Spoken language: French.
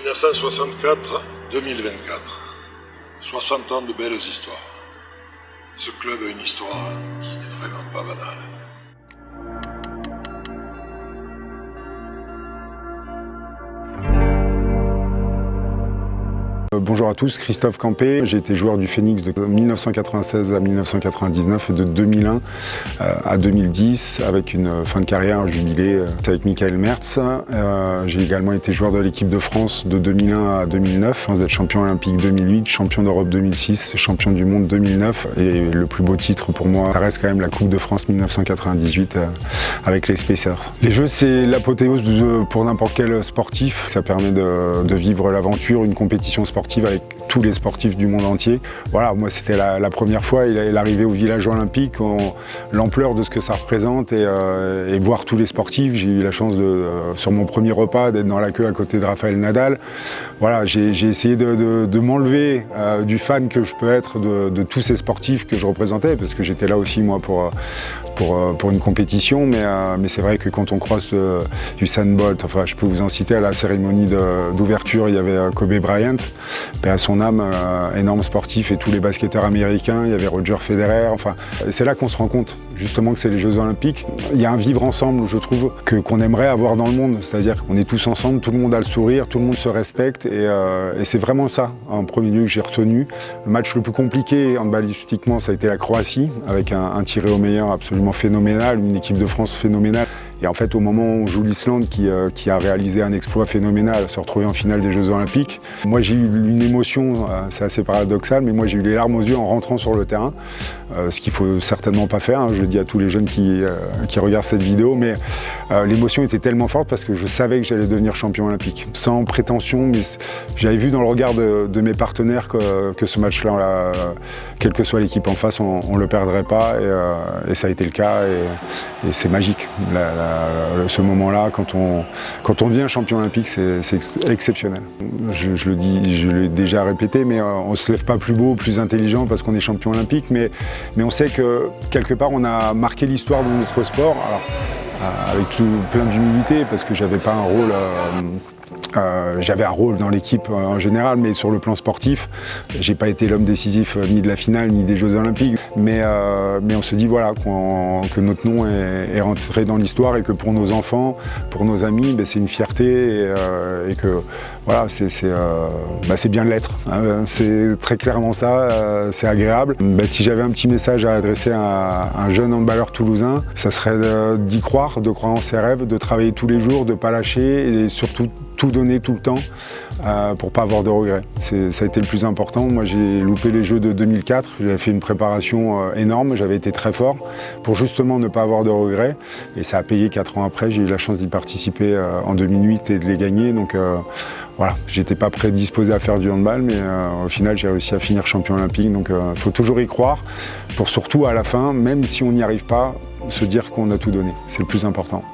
1964-2024. 60 ans de belles histoires. Ce club a une histoire qui n'est vraiment pas banale. Bonjour à tous, Christophe Campé. J'ai été joueur du Phoenix de 1996 à 1999 et de 2001 à 2010 avec une fin de carrière jubilée avec Michael Mertz. J'ai également été joueur de l'équipe de France de 2001 à 2009, d'être champion olympique 2008, champion d'Europe 2006, champion du monde 2009 et le plus beau titre pour moi, ça reste quand même la Coupe de France 1998 avec les Spacers. Les Jeux, c'est l'apothéose pour n'importe quel sportif. Ça permet de vivre l'aventure, une compétition sportive avec tous les sportifs du monde entier. Voilà, moi c'était la première fois, l'arrivée au village olympique, l'ampleur de ce que ça représente et voir tous les sportifs. J'ai eu la chance sur mon premier repas d'être dans la queue à côté de Rafael Nadal. Voilà, j'ai essayé de m'enlever du fan que je peux être de tous ces sportifs que je représentais, parce que j'étais là aussi moi pour une compétition, mais c'est vrai que quand on croise Usain Bolt, enfin je peux vous en citer, à la cérémonie d'ouverture, il y avait Kobe Bryant, paix à son âme, énorme sportif, et tous les basketteurs américains, il y avait Roger Federer, enfin c'est là qu'on se rend compte justement que c'est les Jeux Olympiques. Il y a un vivre ensemble, je trouve, qu'on aimerait avoir dans le monde, c'est-à-dire qu'on est tous ensemble, tout le monde a le sourire, tout le monde se respecte, et c'est vraiment ça, en premier lieu, que j'ai retenu. Le match le plus compliqué handballistiquement, ça a été la Croatie, avec un tiré au meilleur absolument phénoménal, une équipe de France phénoménale. Et en fait, au moment où on joue l'Islande, qui a réalisé un exploit phénoménal, se retrouver en finale des Jeux Olympiques, moi j'ai eu une émotion, c'est assez paradoxal, mais moi j'ai eu les larmes aux yeux en rentrant sur le terrain, ce qu'il ne faut certainement pas faire, hein, je le dis à tous les jeunes qui regardent cette vidéo, mais l'émotion était tellement forte parce que je savais que j'allais devenir champion olympique. Sans prétention, mais j'avais vu dans le regard de mes partenaires que ce match-là, quelle que soit l'équipe en face, on ne le perdrait pas, et ça a été le cas, et c'est magique. Ce moment-là, quand on devient champion olympique, c'est exceptionnel. Je le dis, je l'ai déjà répété, mais on ne se lève pas plus beau, plus intelligent parce qu'on est champion olympique, mais on sait que quelque part on a marqué l'histoire de notre sport, alors, avec plein d'humilité, parce que j'avais pas un rôle. J'avais un rôle dans l'équipe en général, mais sur le plan sportif, j'ai pas été l'homme décisif ni de la finale ni des Jeux Olympiques. Mais on se dit voilà, que notre nom est rentré dans l'histoire et que pour nos enfants, pour nos amis, c'est une fierté et que voilà, c'est bien de l'être. Hein, c'est très clairement ça, c'est agréable. Si j'avais un petit message à adresser à un jeune handballeur toulousain, ça serait d'y croire, de croire en ses rêves, de travailler tous les jours, de ne pas lâcher et surtout tout donner tout le temps pour pas avoir de regrets. Ça a été le plus important. Moi j'ai loupé les Jeux de 2004, j'avais fait une préparation énorme, j'avais été très fort pour justement ne pas avoir de regrets, et ça a payé 4 ans après. J'ai eu la chance d'y participer en 2008 et de les gagner, donc voilà, j'étais pas prédisposé à faire du handball, mais au final j'ai réussi à finir champion olympique, donc il faut toujours y croire pour surtout à la fin, même si on n'y arrive pas, se dire qu'on a tout donné, c'est le plus important.